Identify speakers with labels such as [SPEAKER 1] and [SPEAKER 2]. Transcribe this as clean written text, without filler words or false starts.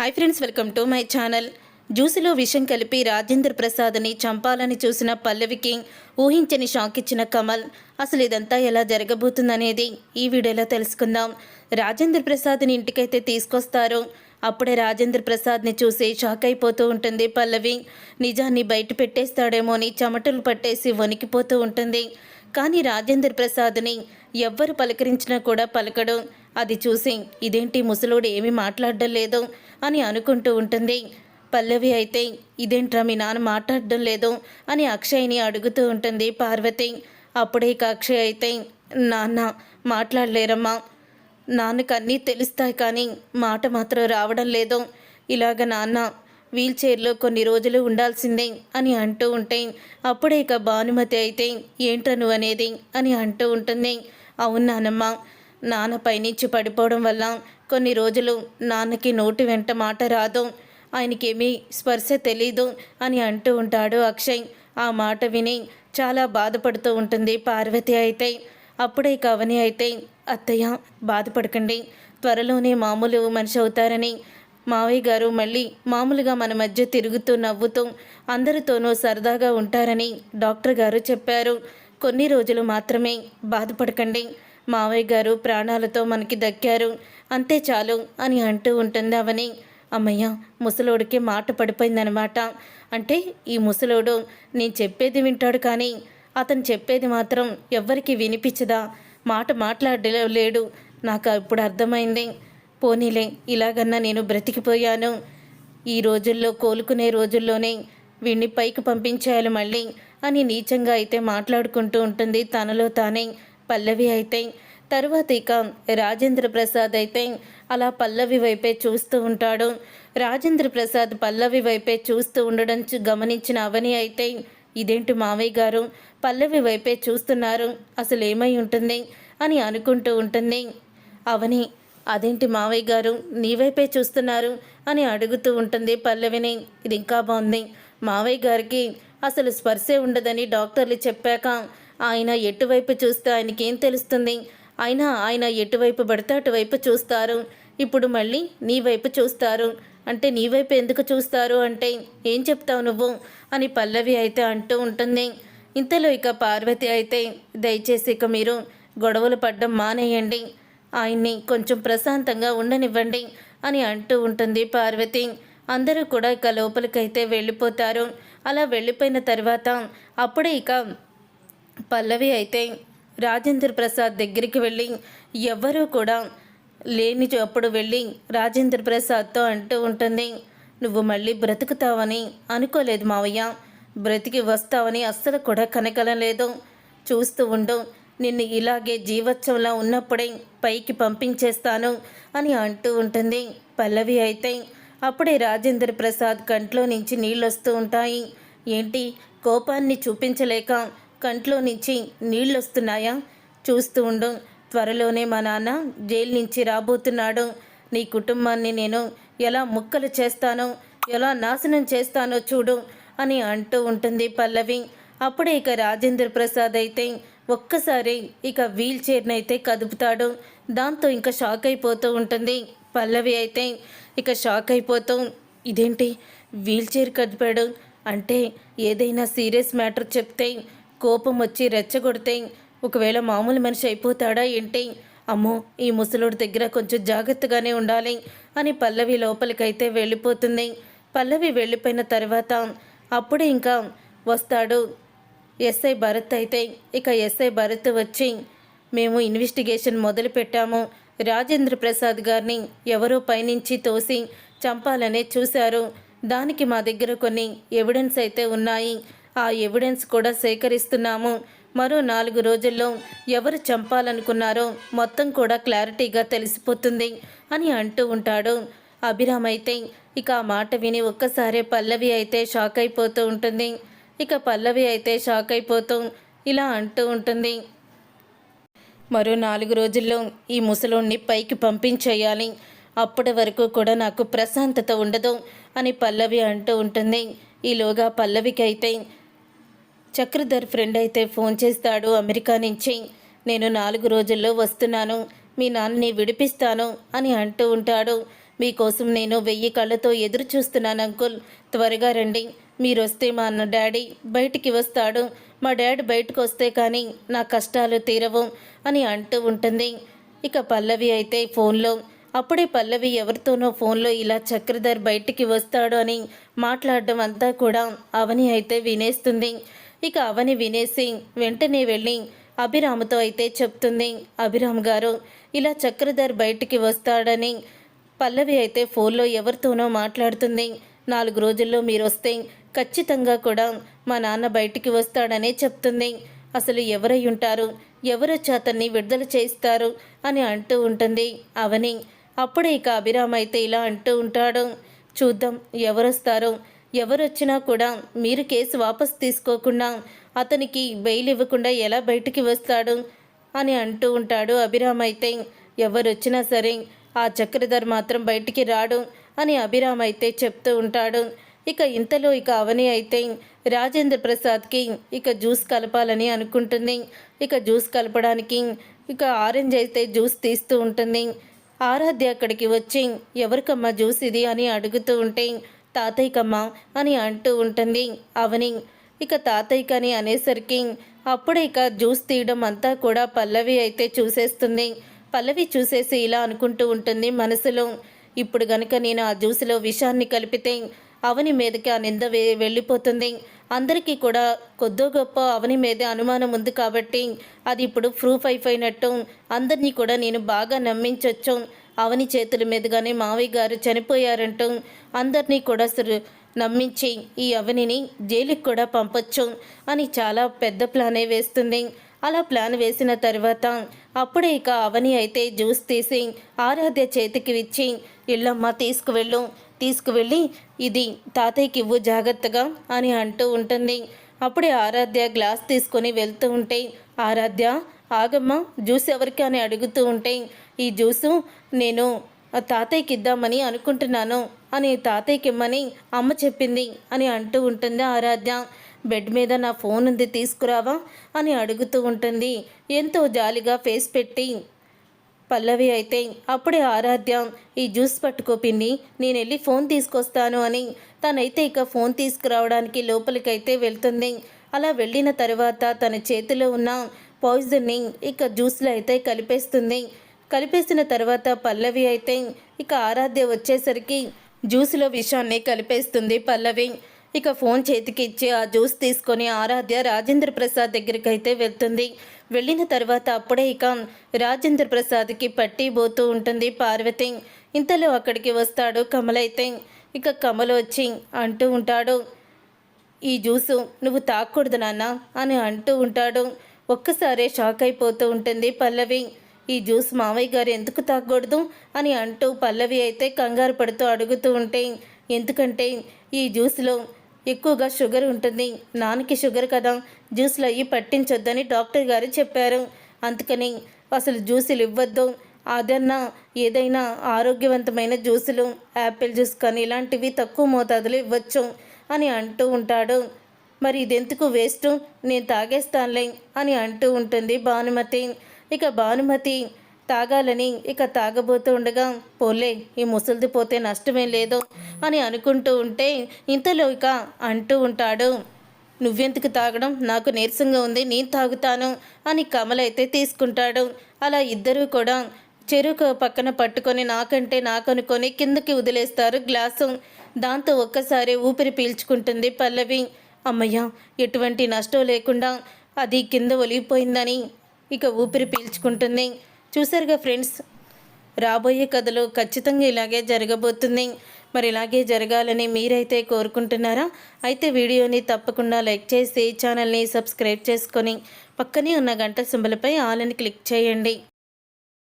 [SPEAKER 1] Hi friends, welcome to my channel. జ్యూసులో విషం కలిపి రాజేంద్ర ప్రసాద్ని చంపాలని చూసిన పల్లవికి ఊహించని షాక్ ఇచ్చిన కమల్. అసలు ఇదంతా ఎలా జరగబోతుందనేది ఈ వీడియోలో తెలుసుకుందాం. రాజేంద్ర ప్రసాద్ని ఇంటికైతే తీసుకొస్తారు. అప్పుడే రాజేంద్ర ప్రసాద్ని చూసి షాక్ అయిపోతూ ఉంటుంది పల్లవి. నిజాన్ని బయట పెట్టేస్తాడేమో అని చెమటలు పట్టేసి వణికిపోతూ ఉంటుంది. కానీ రాజేంద్ర ప్రసాద్ని ఎవ్వరు పలకరించినా కూడా పలకడు. అది చూసి ఇదేంటి ముసలోడు ఏమీ మాట్లాడడం లేదు అని అనుకుంటూ ఉంటుంది. పల్లవి అయితే ఇదేంట్రా మీ నాన్న మాట్లాడడం లేదు అని అక్షయ్ని అడుగుతూ ఉంటుంది పార్వతి. అప్పుడే అక్షయ్ అయితే నాన్న మాట్లాడలేరమ్మా, నాన్నకు అన్నీ తెలుస్తాయి కానీ మాట మాత్రం రావడం లేదు. ఇలాగ నాన్న వీల్ చైర్లో కొన్ని రోజులు ఉండాల్సిందే అని అంటూ ఉంటే అప్పుడే భానుమతి అయితే ఏంట్రా నువ్వు అనేది అని అంటూ ఉంటుంది. అవును నానమ్మ, నాన్న పైనుంచి పడిపోవడం వల్ల కొన్ని రోజులు నాన్నకి నోటి వెంట మాట రాదు, ఆయనకేమీ స్పర్శ తెలీదు అని అంటూ ఉంటాడు అక్షయ్. ఆ మాట విని చాలా బాధపడుతూ ఉంటుంది పార్వతి అయితే. అప్పుడే అవని అయితే అత్తయ్య బాధపడకండి, త్వరలోనే మామూలు మనిషి అవుతారని మావయ్య గారు మళ్ళీ మామూలుగా మన మధ్య తిరుగుతూ నవ్వుతూ అందరితోనూ సరదాగా ఉంటారని డాక్టర్ గారు చెప్పారు. కొన్ని రోజులు మాత్రమే, బాధపడకండి, మావయ్య గారు ప్రాణాలతో మనకి దక్కారు, అంతే చాలు అని అంటూ ఉంటుంది అవని. అమ్మయ్య, ముసలోడికి మాట పడిపోయిందనమాట. అంటే ఈ ముసలోడు నేను చెప్పేది వింటాడు కానీ అతను చెప్పేది మాత్రం ఎవ్వరికి వినిపించదా, మాట మాట్లాడలేడు. నాకు ఇప్పుడు అర్థమైంది. పోనీలే, ఇలాగన్నా నేను బ్రతికిపోయాను. ఈ రోజుల్లో కోలుకునే రోజుల్లోనే వీడిని పైకి పంపించేయాలి మళ్ళీ అని నీచంగా అయితే మాట్లాడుకుంటూ ఉంటుంది తనలో తానే పల్లవి అయితే. తరువాత రాజేంద్ర ప్రసాద్ అయితే అలా పల్లవి వైపే చూస్తూ ఉంటాడు. రాజేంద్ర ప్రసాద్ పల్లవి వైపే చూస్తూ ఉండడం గమనించిన అవని అయితే ఇదేంటి మావయ్య గారు పల్లవి వైపే చూస్తున్నారు, అసలు ఏమై ఉంటుంది అని అనుకుంటూ ఉంటుంది. అవని అదేంటి మావయ్య గారు నీ వైపే చూస్తున్నారు అని అడుగుతూ ఉంటుంది పల్లవిని. ఇది ఇంకా బాగుంది, మావయ్య గారికి అసలు స్పర్శే ఉండదని డాక్టర్లు చెప్పాక ఆయన ఎటువైపు చూస్తే ఆయనకేం తెలుస్తుంది, అయినా ఆయన ఎటువైపు పడితే అటువైపు చూస్తారు. ఇప్పుడు మళ్ళీ నీ వైపు చూస్తారు అంటే నీ వైపు ఎందుకు చూస్తారు అంటే ఏం చెప్తావు నువ్వు అని పల్లవి అయితే అంటూ ఉంటుంది. ఇంతలో పార్వతి అయితే దయచేసి మీరు గొడవలు పడ్డం మానేయండి, ఆయన్ని కొంచెం ప్రశాంతంగా ఉండనివ్వండి అని అంటూ ఉంటుంది పార్వతి. అందరూ కూడా లోపలికైతే వెళ్ళిపోతారు. అలా వెళ్ళిపోయిన తర్వాత అప్పుడే పల్లవి అయితే రాజేంద్ర ప్రసాద్ దగ్గరికి వెళ్ళి ఎవ్వరూ కూడా లేని అప్పుడు వెళ్ళి రాజేంద్ర ప్రసాద్తో అంటూ ఉంటుంది, నువ్వు మళ్ళీ బ్రతుకుతావని అనుకోలేదు మావయ్య, బ్రతికి వస్తావని అస్సలు కూడా కనకలలేదు. చూస్తూ ఉండు, నిన్ను ఇలాగే జీవోత్సవంలా ఉన్నప్పుడే పైకి పంపించేస్తాను అని అంటూ ఉంటుంది పల్లవి అయితే. అప్పుడే రాజేంద్ర ప్రసాద్ కంట్లో నుంచి నీళ్ళు వస్తూ ఉంటాయి. ఏంటి, కోపాన్ని చూపించలేక కంట్లో నుంచి నీళ్ళు వస్తున్నాయా? చూస్తూ ఉండు, త్వరలోనే మా నాన్న జైలు నుంచి రాబోతున్నాడు. నీ కుటుంబాన్ని నేను ఎలా ముక్కలు చేస్తానో, ఎలా నాశనం చేస్తానో చూడు అని అంటూ ఉంటుంది పల్లవి. అప్పుడే రాజేంద్ర ప్రసాద్ అయితే ఒక్కసారి వీల్ చైర్ని అయితే కదుపుతాడు. దాంతో షాక్ అయిపోతూ ఉంటుంది పల్లవి అయితే. షాక్ అయిపోతూ ఇదేంటి వీల్ చైర్ కదిపాడు అంటే ఏదైనా సీరియస్ మ్యాటర్ చెప్తే కోపం వచ్చి రెచ్చగొడితే ఒకవేళ మామూలు మనిషి అయిపోతాడా ఏంటి? అమ్మో, ఈ ముసలోడి దగ్గర కొంచెం జాగ్రత్తగానే ఉండాలి అని పల్లవి లోపలికైతే వెళ్ళిపోతుంది. పల్లవి వెళ్ళిపోయిన తర్వాత అప్పుడే వస్తాడు ఎస్ఐ భరత్ అయితే. ఎస్ఐ భరత్ వచ్చి మేము ఇన్వెస్టిగేషన్ మొదలు పెట్టాము, రాజేంద్ర ప్రసాద్ గారిని ఎవరో పైనుంచి తోసి చంపాలనే చూశారు, దానికి మా దగ్గర కొన్ని ఎవిడెన్స్ అయితే ఉన్నాయి, ఆ ఎవిడెన్స్ కూడా సేకరిస్తున్నాము, మరో 4 రోజుల్లో ఎవరు చంపాలనుకున్నారో మొత్తం కూడా క్లారిటీగా తెలిసిపోతుంది అని అంటూ ఉంటాడు అభిరామ్ అయితే. ఆ మాట విని ఒక్కసారే పల్లవి అయితే షాక్ అయిపోతూ ఉంటుంది. పల్లవి అయితే షాక్ అయిపోతూ ఇలా అంటూ ఉంటుంది, మరో 4 రోజుల్లో ఈ ముసలోడిని పైకి పంపించేయాలి, అప్పటి వరకు కూడా నాకు ప్రశాంతత ఉండదు అని పల్లవి అంటూ ఉంటుంది. ఈలోగా పల్లవికి అయితే చక్రధర్ ఫ్రెండ్ అయితే ఫోన్ చేస్తాడు అమెరికా నుంచి. నేను 4 రోజుల్లో వస్తున్నాను, మీ నాన్నని విడిపిస్తాను అని అంటూ ఉంటాడు. మీకోసం నేను 1000 కళ్ళతో ఎదురు చూస్తున్నాను అంకుల్. త్వరగా రండి. మీరొస్తే మా డాడీ బయటికి వస్తాడు. మా డాడీ బయటకు వస్తే కానీ నా కష్టాలు తీరవు అని అంటూ ఉంటుంది. ఇక పల్లవి అయితే ఫోన్లో అప్పుడే పల్లవి ఎవరితోనో ఫోన్లో ఇలా చక్రధర్ బయటికి వస్తాడు అని మాట్లాడడం అంతా కూడా అవని అయితే వినేస్తుంది. ఇక అవని వినేసి వెంటనే వెళ్ళి అభిరామ్తో అయితే చెప్తుంది. అభిరామ్ గారు, ఇలా చక్రధర్ బయటికి వస్తాడని పల్లవి అయితే ఫోన్లో ఎవరితోనో మాట్లాడుతుంది. 4 రోజుల్లో మీరు వస్తే ఖచ్చితంగా కూడా మా నాన్న బయటికి వస్తాడనే చెప్తుంది. అసలు ఎవరై ఉంటారు, ఎవరొచ్చి అతన్ని విడుదల చేయిస్తారు అని అంటూ ఉంటుంది అవని. అప్పుడే ఇక అభిరామ్ అయితే ఇలా అంటూ ఉంటాడు, చూద్దాం ఎవరొస్తారో. ఎవరొచ్చినా కూడా మీరు కేసు వాపస్ తీసుకోకుండా అతనికి బెయిల్ ఇవ్వకుండా ఎలా బయటికి వస్తాడు అని అంటూ ఉంటాడు అభిరామ్ అయితే. ఎవరొచ్చినా సరే ఆ చక్రధర్ మాత్రం బయటికి రాడు అని అభిరామ్ అయితే చెప్తూ ఉంటాడు. ఇక ఇంతలో ఇక అవని అయితే రాజేంద్ర ప్రసాద్కి ఇక జ్యూస్ కలపాలని అనుకుంటుంది. ఇక జ్యూస్ కలపడానికి ఇక ఆరెంజ్ అయితే జ్యూస్ తీస్తూ ఉంటుంది. ఆరాధ్య అక్కడికి వచ్చి ఎవరికమ్మా జ్యూస్ ఇది అని అడుగుతూ ఉంటే తాతయ్యకమ్మా అని అంటూ ఉంటుంది అవని. ఇక తాతయ్యకని అనేసరికి అప్పుడే ఇక జ్యూస్ తీయడం అంతా కూడా పల్లవి అయితే చూసేస్తుంది. పల్లవి చూసేసి ఇలా అనుకుంటూ ఉంటుంది మనసులో, ఇప్పుడు గనుక నేను ఆ జ్యూస్లో విషాన్ని కలిపితే అవని మీదకి ఆ నింద వెళ్ళిపోతుంది. అందరికీ కూడా కొద్దో గొప్ప అవని మీదే అనుమానం ఉంది కాబట్టి అది ఇప్పుడు ప్రూఫ్ అయిపోయినట్టు అందరినీ కూడా నేను బాగా నమ్మించవచ్చు. అవని చేతుల మీదుగానే మావయ్య గారు చనిపోయారంటూ అందరినీ కూడా నమ్మించి ఈ అవనిని జైలుకి కూడా పంపొచ్చు అని చాలా పెద్ద ప్లానే వేస్తుంది. అలా ప్లాన్ వేసిన తర్వాత అప్పుడే ఇక అవని అయితే జ్యూస్ తీసి ఆరాధ్య చేతికి ఇచ్చి, ఇల్లమ్మ తీసుకువెళ్ళి ఇది తాతయ్యకి ఇవ్వు జాగ్రత్తగా అని అంటూ ఉంటుంది. అప్పుడే ఆరాధ్య గ్లాస్ తీసుకొని వెళ్తూ ఉంటే, ఆరాధ్య ఆగమ్మ, జ్యూస్ ఎవరికి అని అడుగుతూ ఉంటే, ఈ జ్యూసు నేను తాతయ్యకి ఇద్దామని అనుకుంటున్నాను అని తాతయ్యకి ఇమ్మని అమ్మ చెప్పింది అని అంటూ ఉంటుంది ఆరాధ్య. బెడ్ మీద నా ఫోన్ ఉంది తీసుకురావా అని అడుగుతూ ఉంటుంది ఎంతో జాలిగా ఫేస్ పెట్టి పల్లవి అయితే. అప్పుడే ఆరాధ్య, ఈ జ్యూస్ పట్టుకో పిన్ని, నేను వెళ్ళి ఫోన్ తీసుకొస్తాను అని తనైతే ఇక ఫోన్ తీసుకురావడానికి లోపలికైతే వెళ్తుంది. అలా వెళ్ళిన తర్వాత తన చేతిలో ఉన్న పాయిజన్ని ఇక జ్యూస్లో అయితే కలిపేసిన తర్వాత పల్లవి అయితే ఇక ఆరాధ్య వచ్చేసరికి జ్యూస్లో విషాన్ని కలిపేస్తుంది పల్లవి. ఇక ఫోన్ చేతికి ఇచ్చి ఆ జ్యూస్ తీసుకొని ఆరాధ్య రాజేంద్ర ప్రసాద్ దగ్గరికి అయితే వెళ్తుంది. వెళ్ళిన తర్వాత అప్పుడే ఇక రాజేంద్ర ప్రసాద్కి పట్టిపోతూ ఉంటుంది పార్వతి. ఇంతలో అక్కడికి వస్తాడు కమల్ అయితే. ఇక కమల్ వచ్చి అంటూ ఉంటాడు, ఈ జ్యూసు నువ్వు తాగకూడదు నాన్న అని అంటూ ఉంటాడు. ఒక్కసారే షాక్ అయిపోతూ ఉంటుంది పల్లవి. ఈ జ్యూస్ మావయ్య గారు ఎందుకు తాగకూడదు అని అంటూ పల్లవి అయితే కంగారు పడుతూ అడుగుతూ ఉంటే, ఎందుకంటే ఈ జ్యూస్లో ఎక్కువగా షుగర్ ఉంటుంది, నాన్నకి షుగర్ కదా, జ్యూస్లో అయ్యి పట్టించొద్దని డాక్టర్ గారు చెప్పారు. అందుకని అసలు జ్యూసులు ఇవ్వద్దు, అదన్నా ఏదైనా ఆరోగ్యవంతమైన జ్యూసులు యాపిల్ జ్యూస్ కానీ ఇలాంటివి తక్కువ మోతాదులో ఇవ్వచ్చు అని అంటూ ఉంటాడు. మరి ఇదెందుకు వేస్ట్, నేను తాగేస్తానులే అని అంటూ ఉంటుంది భానుమతి. ఇక భానుమతి తాగాలని ఇక తాగబోతూ ఉండగా, పోలే ఈ ముసలిది పోతే నష్టమేం లేదు అని అనుకుంటూ ఉంటే ఇంతలో ఇక అంటూ ఉంటాడు, నువ్వెందుకు తాగడం, నాకు నీరసంగా ఉంది, నేను తాగుతాను అని కమల్ అయితే తీసుకుంటాడు. అలా ఇద్దరూ కూడా చెరుకు పక్కన పట్టుకొని నాకంటే నాకనుకొని కిందకి వదిలేస్తారు గ్లాసు. దాంతో ఒక్కసారి ఊపిరి పీల్చుకుంటుంది పల్లవి. అమ్మయ్య, ఎటువంటి నష్టం లేకుండా అది కింద ఒలిగిపోయిందని ఇక ఊపిరి పీల్చుకుంటుంది. చూసారుగా ఫ్రెండ్స్, రాబోయే కథలో ఖచ్చితంగా ఇలాగే జరగబోతుంది. మరి ఇలాగే జరగాలని మీరైతే కోరుకుంటున్నారా? అయితే వీడియోని తప్పకుండా లైక్ చేసి ఛానల్ని సబ్స్క్రైబ్ చేసుకొని పక్కనే ఉన్న గంట సింబల్పై ఆల్ అని క్లిక్ చేయండి.